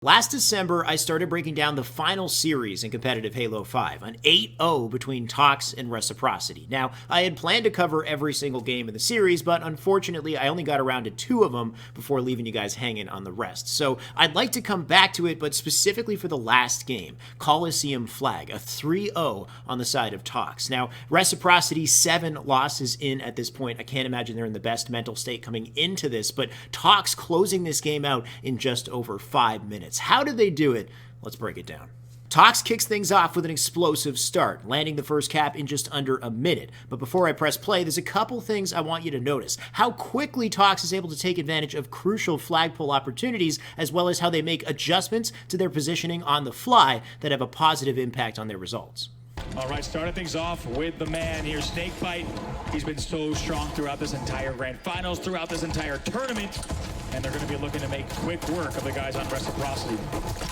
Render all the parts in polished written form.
Last December, I started breaking down the final series in competitive Halo 5, an 8-0 between Tox and Reciprocity. Now, I had planned to cover every single game in the series, but unfortunately, I only got around to 2 of them before leaving you guys hanging on the rest. So I'd like to come back to it, but specifically for the last game, Coliseum Flag, a 3-0 on the side of Tox. Now, Reciprocity 7 losses in at this point. I can't imagine they're in the best mental state coming into this, but Tox closing this game out in just over 5 minutes. How did they do it? Let's break it down. Tox kicks things off with an explosive start, landing the first cap in just under a minute. But before I press play, there's a couple things I want you to notice. How quickly Tox is able to take advantage of crucial flagpole opportunities, as well as how they make adjustments to their positioning on the fly that have a positive impact on their results. All right, starting things off with the man here, Snakebite. He's been so strong throughout this entire Grand Finals, throughout this entire tournament, and they're going to be looking to make quick work of the guys on Reciprocity.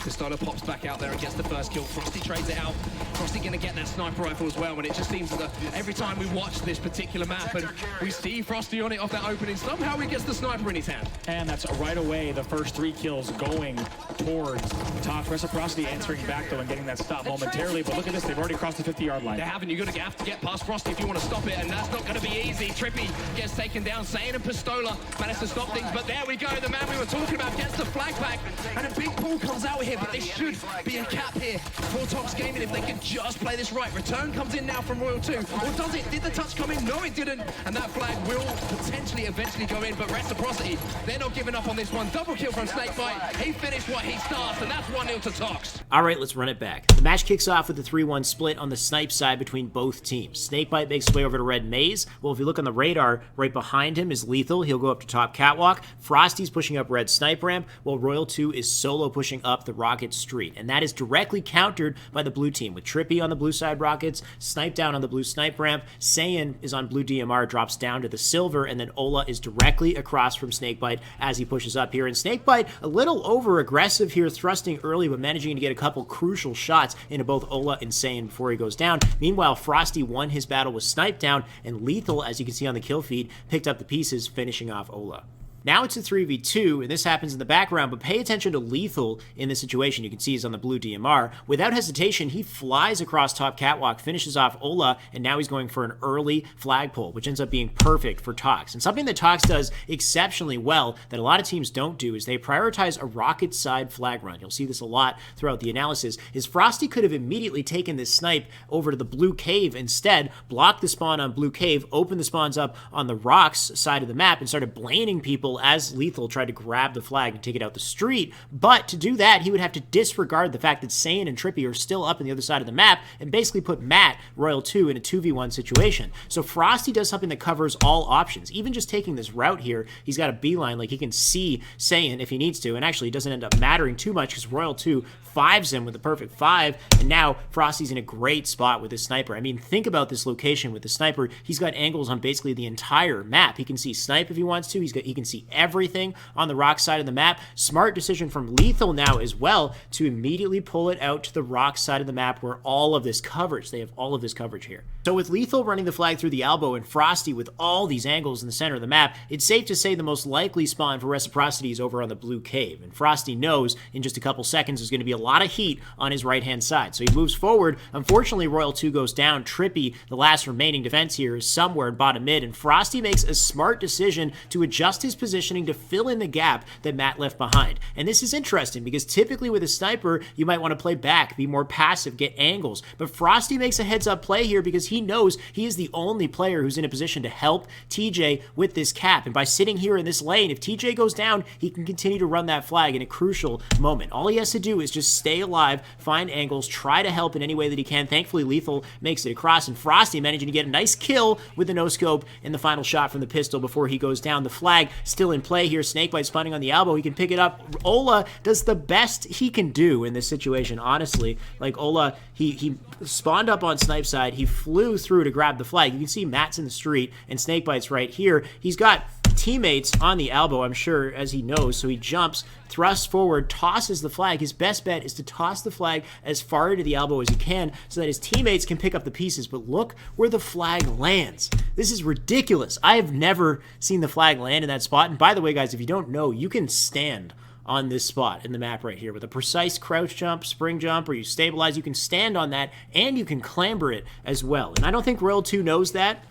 Pistola pops back out there and gets the first kill. Frosty trades it out. Frosty going to get that sniper rifle as well, and it just seems that every time we watch this particular map and we see Frosty on it off that opening, somehow he gets the sniper in his hand. And that's right away the first 3 kills going towards Tox. Reciprocity answering back though and getting that stop momentarily, but look at this, they've already crossed the 50-yard line. They haven't. You're going to have to get past Frosty if you want to stop it, and that's not going to be easy. Trippy gets taken down. Sane and Pistola managed to stop things, but there we go. The man we were talking about gets the flag back, and a big pull comes out here, but this should be a cap here for Tox Gaming if they can just play this right. Return comes in now from Royal 2, or does it? Did the touch come in? No, it didn't, and that flag will potentially eventually go in, but Reciprocity, they're not giving up on this one. Double kill from Snakebite. He finished what he starts, and that's 1-0 to Tox. All right, let's run it back. The match kicks off with a 3-1 split on the snipe side between both teams. Snakebite makes his way over to Red Maze. Well, if you look on the radar, right behind him is Lethal. He'll go up to top catwalk. Frosty's pushing up Red snipe ramp, while Royal 2 is solo pushing up the Rocket Street. And that is directly countered by the blue team, with Trippy on the blue side Rockets, Snipe down on the blue snipe ramp, Saiyan is on blue DMR, drops down to the silver, and then Ola is directly across from Snakebite as he pushes up here. And Snakebite, a little over-aggressive here, thrusting early, but managing to get a couple crucial shots into both Ola and Saiyan before he goes down. Meanwhile, Frosty won his battle with Snipe down, and Lethal, as you can see on the kill feed, picked up the pieces, finishing off Ola. Now it's a 3v2, and this happens in the background, but pay attention to Lethal in this situation. You can see he's on the blue DMR. Without hesitation, he flies across top catwalk, finishes off Ola, and now he's going for an early flagpole, which ends up being perfect for Tox. And something that Tox does exceptionally well that a lot of teams don't do is they prioritize a rocket side flag run. You'll see this a lot throughout the analysis, is Frosty could have immediately taken this snipe over to the blue cave instead, blocked the spawn on blue cave, opened the spawns up on the rocks side of the map, and started blaning people as Lethal tried to grab the flag and take it out the street. But to do that, he would have to disregard the fact that Saiyan and Trippy are still up on the other side of the map and basically put Matt, Royal 2, in a 2v1 situation. So Frosty does something that covers all options. Even just taking this route here, he's got a beeline, like he can see Saiyan if he needs to, and actually it doesn't end up mattering too much because Royal 2 5s him with a perfect 5, and now Frosty's in a great spot with his sniper. I mean, think about this location with the sniper. He's got angles on basically the entire map. He can see snipe if he wants to. He can see everything on the rock side of the map. Smart decision from Lethal now as well to immediately pull it out to the rock side of the map where all of this coverage, they have all of this coverage here. So with Lethal running the flag through the elbow and Frosty with all these angles in the center of the map, it's safe to say the most likely spawn for Reciprocity is over on the blue cave. And Frosty knows in just a couple seconds there's going to be a lot of heat on his right-hand side. So he moves forward. Unfortunately, Royal 2 goes down. Trippy, the last remaining defense here, is somewhere in bottom mid, and Frosty makes a smart decision to adjust his positioning to fill in the gap that Matt left behind. And this is interesting because typically with a sniper, you might want to play back, be more passive, get angles. But Frosty makes a heads-up play here because he knows he is the only player who's in a position to help TJ with this cap. And by sitting here in this lane, if TJ goes down, he can continue to run that flag in a crucial moment. All he has to do is just stay alive, find angles, try to help in any way that he can. Thankfully, Lethal makes it across, and Frosty managing to get a nice kill with the no-scope in the final shot from the pistol before he goes down. The flag still in play here. Snakebite spawning on the elbow. He can pick it up. Ola does the best he can do in this situation, honestly. Like, Ola, he spawned up on snipe side. He flew through to grab the flag. You can see Matt's in the street, and Snakebite's right here. He's got teammates on the elbow, I'm sure, as he knows, so he jumps, thrusts forward, tosses the flag. His best bet is to toss the flag as far to the elbow as he can so that his teammates can pick up the pieces, but look where the flag lands. This is ridiculous. I have never seen the flag land in that spot, and by the way, guys, if you don't know, you can stand on this spot in the map right here with a precise crouch jump, spring jump, or you stabilize. You can stand on that, and you can clamber it as well. And I don't think Royal 2 knows that.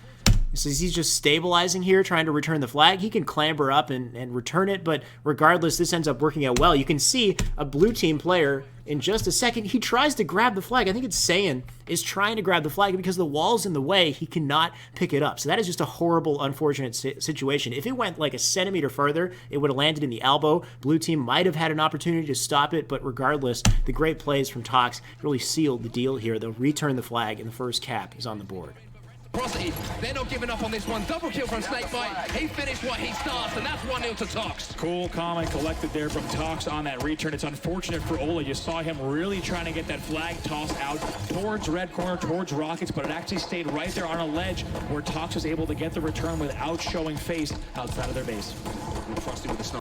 So he's just stabilizing here, trying to return the flag. He can clamber up and return it, but regardless, this ends up working out well. You can see a blue team player in just a second. He tries to grab the flag. I think it's Saiyan is trying to grab the flag because the wall's in the way. He cannot pick it up. So that is just a horrible, unfortunate situation. If it went like a centimeter further, it would have landed in the elbow. Blue team might have had an opportunity to stop it, but regardless, the great plays from Tox really sealed the deal here. They'll return the flag, and the first cap is on the board. They're not giving up on this one. Double kill from Snakebite. He finished what he starts, and that's 1-0 to Tox. Cool, calm, and collected there from Tox on that return. It's unfortunate for Ola. You saw him really trying to get that flag tossed out towards red corner, towards Rockets, but it actually stayed right there on a ledge where Tox was able to get the return without showing face outside of their base.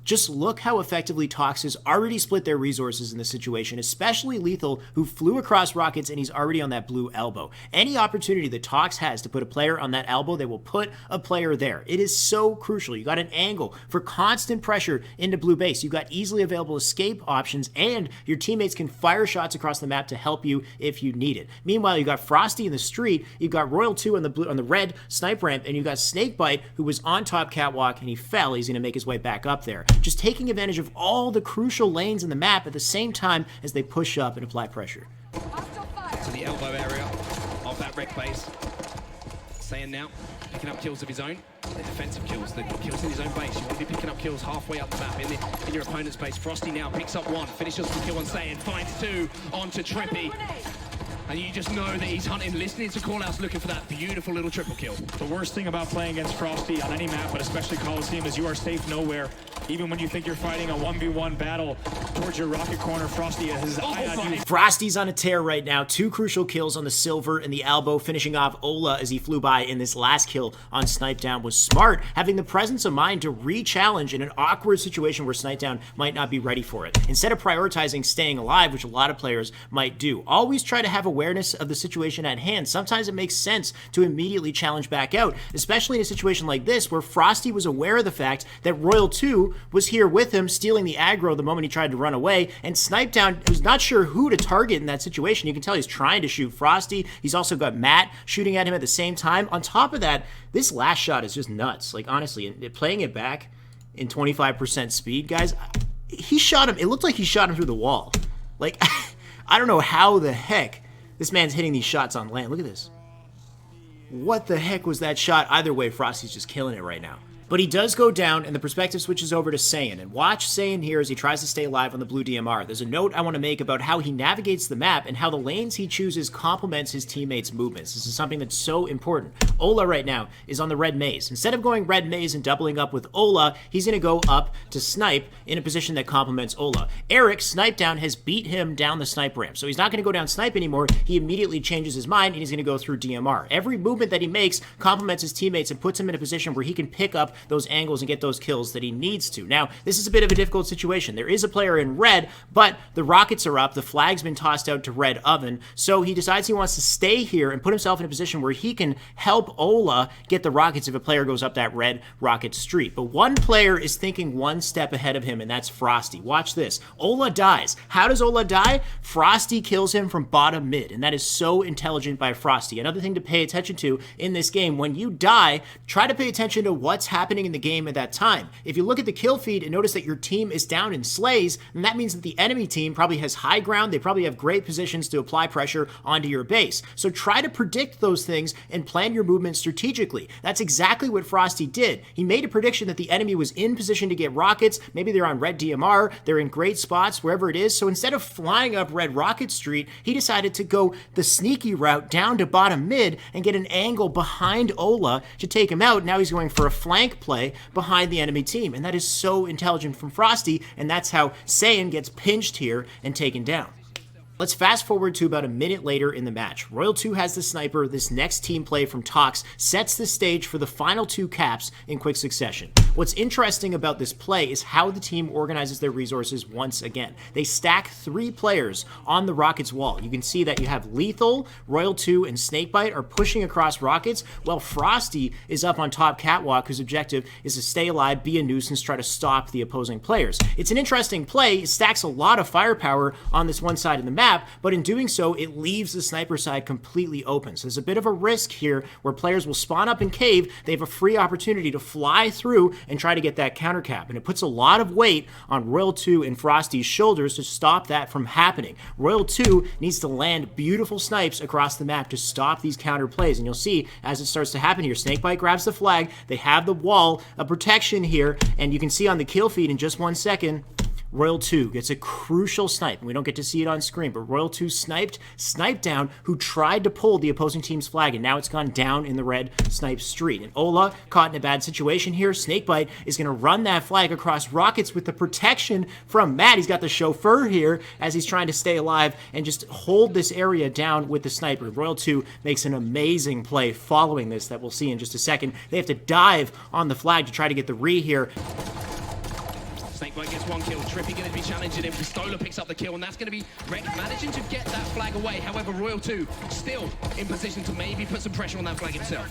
Just look how effectively Tox has already split their resources in this situation, especially Lethal, who flew across Rockets, and he's already on that blue elbow. Any opportunity that Tox has to put a player on that elbow, they will put a player there. It is so crucial. You got an angle for constant pressure into blue base. You've got easily available escape options, and your teammates can fire shots across the map to help you if you need it. Meanwhile, you got Frosty in the street, you've got Royal 2 on the red snipe ramp, and you've got Snakebite, who was on top catwalk, and he fell. He's going to make his way back up there. Just taking advantage of all the crucial lanes in the map at the same time as they push up and apply pressure. To the elbow area of that wreck base. Saiyan now picking up kills of his own. The defensive kills, the kills in his own base. You want to be picking up kills halfway up the map in your opponent's base. Frosty now picks up one, finishes the kill on Saiyan, finds two onto Trippy. And you just know that he's hunting, listening to callouts, looking for that beautiful little triple kill. The worst thing about playing against Frosty on any map, but especially Coliseum, is you are safe nowhere. Even when you think you're fighting a 1v1 battle towards your rocket corner, Frosty has his eye on you. Frosty's on a tear right now. 2 crucial kills on the silver and the elbow, finishing off Ola as he flew by in this last kill on Snipe Down. Was smart, having the presence of mind to re-challenge in an awkward situation where Snipe Down might not be ready for it. Instead of prioritizing staying alive, which a lot of players might do, always try to have awareness of the situation at hand. Sometimes it makes sense to immediately challenge back out, especially in a situation like this where Frosty was aware of the fact that Royal 2 was here with him, stealing the aggro the moment he tried to run away, and Snipe Down was not sure who to target in that situation. You can tell he's trying to shoot Frosty. He's also got Matt shooting at him at the same time. On top of that, this last shot is just nuts. Like, honestly, playing it back in 25% speed, guys, he shot him. It looked like he shot him through the wall. Like, I don't know how the heck this man's hitting these shots on land. Look at this. What the heck was that shot? Either way, Frosty's just killing it right now. But he does go down, and the perspective switches over to Saiyan. And watch Saiyan here as he tries to stay alive on the blue DMR. There's a note I want to make about how he navigates the map and how the lanes he chooses complements his teammates' movements. This is something that's so important. Ola right now is on the red maze. Instead of going red maze and doubling up with Ola, he's going to go up to Snipe in a position that complements Ola. Eric, Snipe Down, has beat him down the Snipe ramp. So he's not going to go down Snipe anymore. He immediately changes his mind, and he's going to go through DMR. Every movement that he makes complements his teammates and puts him in a position where he can pick up those angles and get those kills that he needs to. Now, this is a bit of a difficult situation. There is a player in red, but the rockets are up. The flag's been tossed out to red oven, so he decides he wants to stay here and put himself in a position where he can help Ola get the rockets if a player goes up that red rocket street. But one player is thinking one step ahead of him, and that's Frosty. Watch this. Ola dies. How does Ola die? Frosty kills him from bottom mid, and that is so intelligent by Frosty. Another thing to pay attention to in this game, when you die, try to pay attention to what's happening in the game at that time. If you look at the kill feed and notice that your team is down in slays, then that means that the enemy team probably has high ground. They probably have great positions to apply pressure onto your base. So try to predict those things and plan your movement strategically. That's exactly what Frosty did. He made a prediction that the enemy was in position to get rockets. Maybe they're on red DMR. They're in great spots, wherever it is. So instead of flying up red rocket street, he decided to go the sneaky route down to bottom mid and get an angle behind Ola to take him out. Now he's going for a flank play behind the enemy team, and that is so intelligent from Frosty, and that's how Saiyan gets pinched here and taken down. Let's fast forward to about a minute later in the match. Royal 2 has the sniper. This next team play from Tox sets the stage for the final 2 caps in quick succession. What's interesting about this play is how the team organizes their resources once again. They stack 3 players on the Rockets wall. You can see that you have Lethal, Royal 2, and Snakebite are pushing across Rockets, while Frosty is up on top Catwalk, whose objective is to stay alive, be a nuisance, try to stop the opposing players. It's an interesting play. It stacks a lot of firepower on this one side of the map, but in doing so, it leaves the sniper side completely open. So there's a bit of a risk here where players will spawn up in cave. They have a free opportunity to fly through and try to get that counter cap, and it puts a lot of weight on Royal 2 and Frosty's shoulders to stop that from happening. Royal 2 needs to land beautiful snipes across the map to stop these counter plays, and you'll see as it starts to happen here, Snakebite grabs the flag, they have the wall of protection here, and you can see on the kill feed in just 1 second, Royal 2 gets a crucial snipe. We don't get to see it on screen, but Royal 2 sniped down who tried to pull the opposing team's flag, and now it's gone down in the red snipe street. And Ola, caught in a bad situation here, Snakebite is going to run that flag across Rockets with the protection from Matt. He's got the chauffeur here as he's trying to stay alive and just hold this area down with the sniper. Royal 2 makes an amazing play following this that we'll see in just a second. They have to dive on the flag to try to get the re here. Snakebite gets 1 kill. Trippy going to be challenging him. Pistola picks up the kill, and that's going to be Rek managing to get that flag away. However, Royal 2 still in position to maybe put some pressure on that flag himself.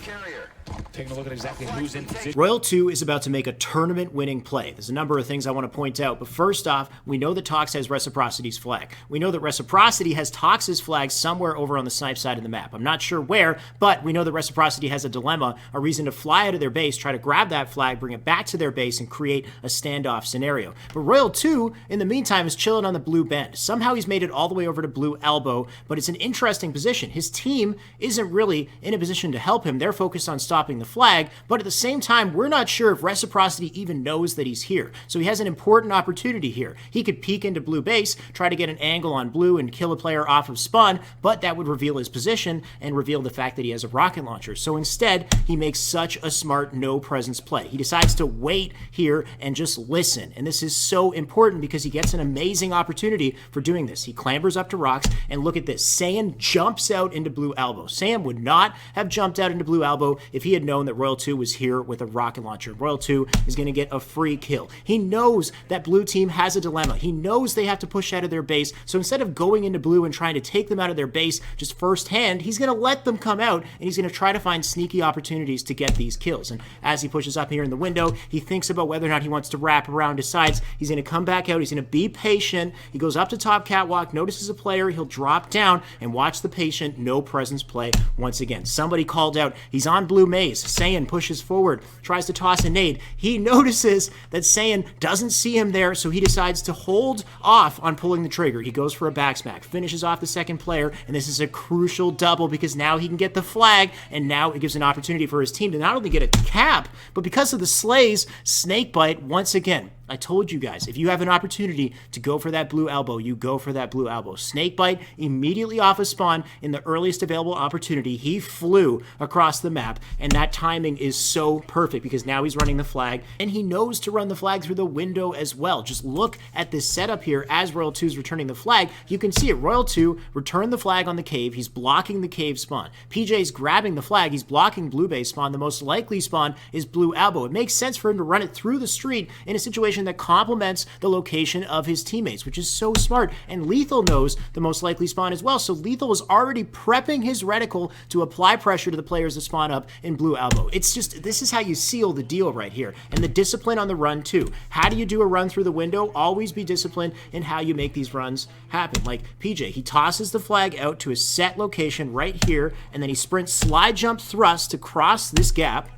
Taking a look at exactly who's in position. Royal 2 is about to make a tournament-winning play. There's a number of things I want to point out, but first off, we know that Tox has Reciprocity's flag. We know that Reciprocity has Tox's flag somewhere over on the snipe side of the map. I'm not sure where, but we know that Reciprocity has a dilemma, a reason to fly out of their base, try to grab that flag, bring it back to their base, and create a standoff scenario. But Royal 2, in the meantime, is chilling on the blue bend. Somehow he's made it all the way over to blue elbow, but it's an interesting position. His team isn't really in a position to help him. They're focused on stopping the flag, but at the same time, we're not sure if Reciprocity even knows that he's here. So he has an important opportunity here. He could peek into blue base, try to get an angle on blue and kill a player off of spawn, but that would reveal his position and reveal the fact that he has a rocket launcher. So instead, he makes such a smart no-presence play. He decides to wait here and just listen, and this is so important because he gets an amazing opportunity for doing this. He clambers up to rocks, and look at this. Saiyan jumps out into blue elbow. Saiyan would not have jumped out into blue elbow if he had known that Royal 2 was here with a rocket launcher. Royal 2 is going to get a free kill. He knows that blue team has a dilemma. He knows they have to push out of their base, so instead of going into blue and trying to take them out of their base just firsthand, he's going to let them come out, and he's going to try to find sneaky opportunities to get these kills. And as he pushes up here in the window, he thinks about whether or not he wants to wrap around, decides he's going to come back out, he's going to be patient. He goes up to top catwalk, notices a player, he'll drop down and watch the patient no presence play once again. Somebody called out, he's on blue maze. Saiyan pushes forward, tries to toss a nade. He notices that Saiyan doesn't see him there, so he decides to hold off on pulling the trigger. He goes for a backsmack, finishes off the second player, and this is a crucial double because now he can get the flag, and now it gives an opportunity for his team to not only get a cap, but because of the slays, Snakebite once again. I told you guys, if you have an opportunity to go for that blue elbow, you go for that blue elbow. Snakebite immediately off of spawn in the earliest available opportunity. He flew across the map, and that timing is so perfect because now he's running the flag, and he knows to run the flag through the window as well. Just look at this setup here as Royal 2 is returning the flag. You can see it. Royal 2 returned the flag on the cave. He's blocking the cave spawn. PJ's grabbing the flag. He's blocking blue base spawn. The most likely spawn is blue elbow. It makes sense for him to run it through the street in a situation that complements the location of his teammates, which is so smart. And Lethal knows the most likely spawn as well, so Lethal is already prepping his reticle to apply pressure to the players that spawn up in blue elbow. It's just, this is how you seal the deal right here. And the discipline on the run too. How do you do a run through the window? Always be disciplined in how you make these runs happen. Like PJ, he tosses the flag out to a set location right here, and then he sprints slide jump thrust to cross this gap,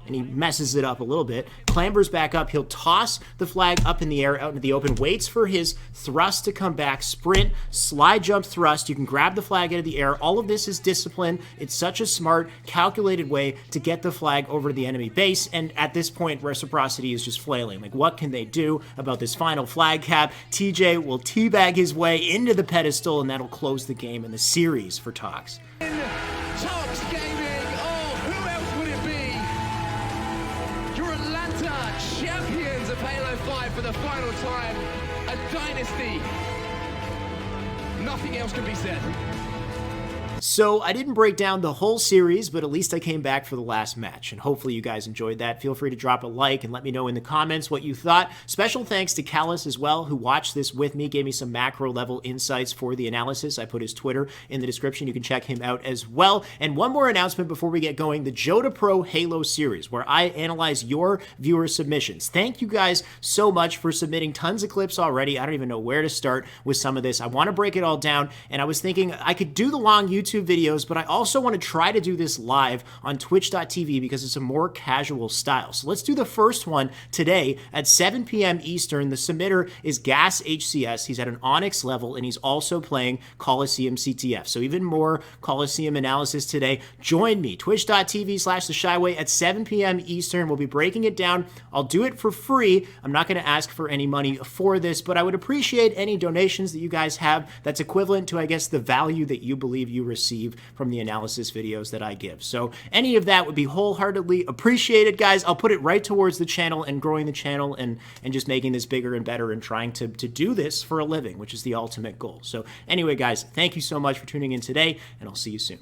and he messes it up a little bit, clambers back up, he'll toss the flag up in the air out into the open, waits for his thrust to come back, sprint, slide jump thrust, you can grab the flag out of the air. All of this is discipline. It's such a smart, calculated way to get the flag over to the enemy base, and at this point, Reciprocity is just flailing. Like, what can they do about this final flag cap? TJ will teabag his way into the pedestal, and that'll close the game and the series for Tox. Tox Gaming, oh, who else would it be? Your Atlanta champions of Halo 5 for the final time, a dynasty. Nothing else can be said. So I didn't break down the whole series, but at least I came back for the last match, and hopefully you guys enjoyed that. Feel free to drop a like and let me know in the comments what you thought. Special thanks to Callus as well, who watched this with me, gave me some macro level insights for the analysis. I put his Twitter in the description. You can check him out as well. And one more announcement before we get going, the Joda Pro Halo series, where I analyze your viewer submissions. Thank you guys so much for submitting tons of clips already. I don't even know where to start with some of this. I want to break it all down, and I was thinking I could do the long YouTube videos, but I also want to try to do this live on twitch.tv because it's a more casual style. So let's do the first one today at 7 p.m. Eastern. The submitter is Gas HCS. He's at an Onyx level, and he's also playing Coliseum CTF. So even more Coliseum analysis today. Join me, twitch.tv/theshyway at 7 p.m. Eastern. We'll be breaking it down. I'll do it for free. I'm not going to ask for any money for this, but I would appreciate any donations that you guys have that's equivalent to, I guess, the value that you believe you receive from the analysis videos that I give. So any of that would be wholeheartedly appreciated, guys. I'll put it right towards the channel and growing the channel and just making this bigger and better and trying to do this for a living, which is the ultimate goal. So anyway, guys, thank you so much for tuning in today, and I'll see you soon.